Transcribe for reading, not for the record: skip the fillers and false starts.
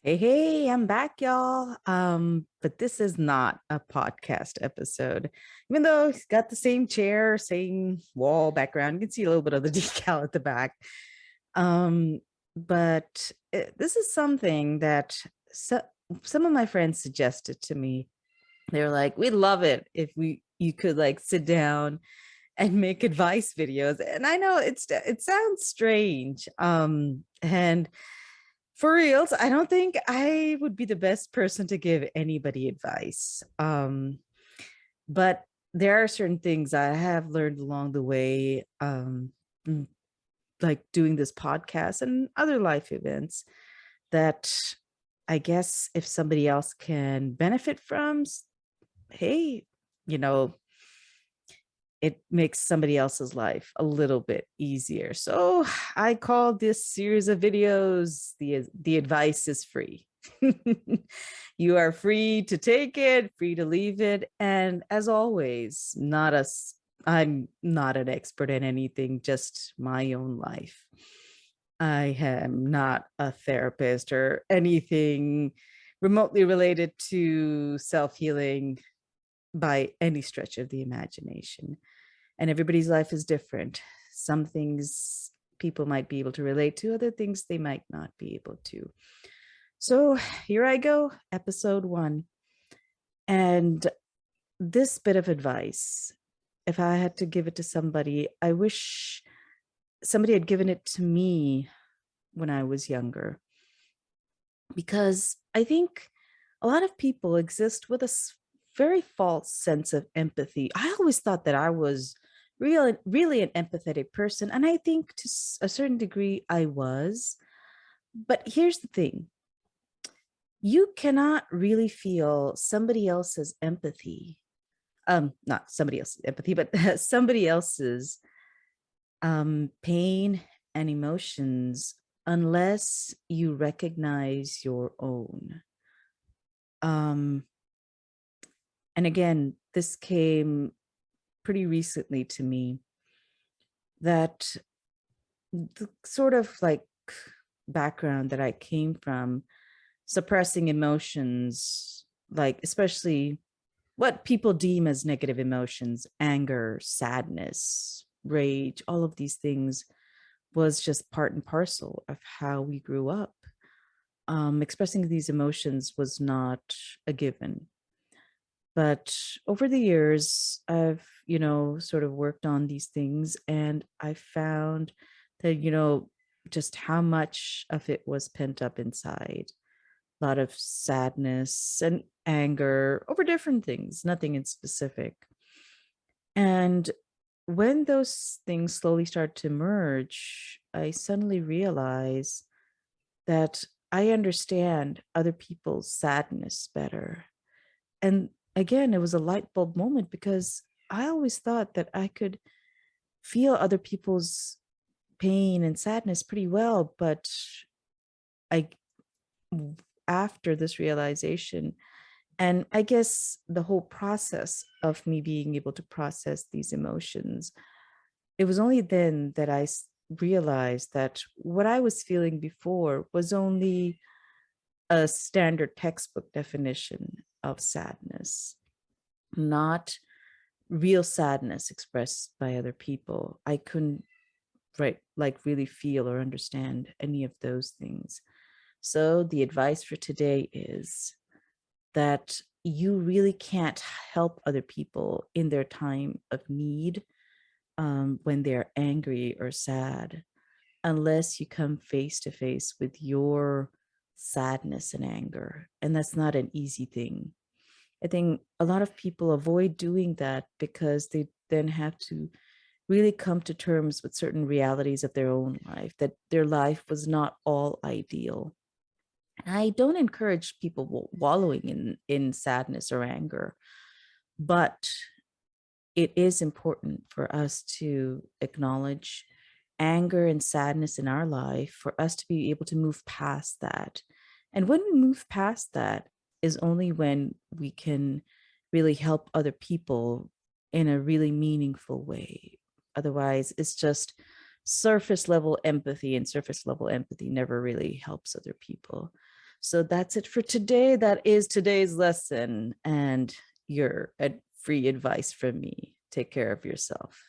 Hey, I'm back, y'all. But this is not a podcast episode. Even though he's got the same chair, same wall background, you can see a little bit of the decal at the back. Um, but this is something that some of my friends suggested to me. They're like, "We'd love it if you could like sit down and make advice videos." And I know it sounds strange. And for reals, I don't think I would be the best person to give anybody advice. But there are certain things I have learned along the way, mm, like doing this podcast and other life events that I guess if somebody else can benefit from, hey, you know, it makes somebody else's life a little bit easier. So I call this series of videos the advice is free. You are free to take it, free to leave it, and as always, I'm not an expert in anything, just my own life. I am not a therapist or anything remotely related to self-healing by any stretch of the imagination. And everybody's life is different. Some things people might be able to relate to, other things they might not be able to. So here I go, episode 1. And this bit of advice, if I had to give it to somebody, I wish somebody had given it to me when I was younger. Because I think a lot of people exist with a very false sense of empathy. I always thought that I was really an empathetic person. And I think to a certain degree I was. But here's the thing. You cannot really feel somebody else's empathy. Not somebody else's empathy, but somebody else's pain and emotions unless you recognize your own. Um, and again, this came pretty recently to me, that the sort of like background that I came from, suppressing emotions, like especially what people deem as negative emotions, anger, sadness, rage, all of these things was just part and parcel of how we grew up. Expressing these emotions was not a given. But over the years, I've, sort of worked on these things, and I found that, just how much of it was pent up inside. A lot of sadness and anger over different things, nothing in specific. And when those things slowly start to merge, I suddenly realize that I understand other people's sadness better. And again, it was a light bulb moment because I always thought that I could feel other people's pain and sadness pretty well. But I, after this realization, and I guess the whole process of me being able to process these emotions, it was only then that realized that what I was feeling before was only a standard textbook definition of sadness, not real sadness expressed by other people. I couldn't, right, like really feel or understand any of those things. So the advice for today is that you really can't help other people in their time of need, when they're angry or sad, unless you come face to face with your sadness and anger. And that's not an easy thing. I think a lot of people avoid doing that because they then have to really come to terms with certain realities of their own life, that their life was not all ideal. And I don't encourage people wallowing in sadness or anger, but it is important for us to acknowledge anger and sadness in our life, for us to be able to move past that. And when we move past that is only when we can really help other people in a really meaningful way. Otherwise, it's just surface level empathy, and surface level empathy never really helps other people. So that's it for today. That is today's lesson and your free advice from me. Take care of yourself.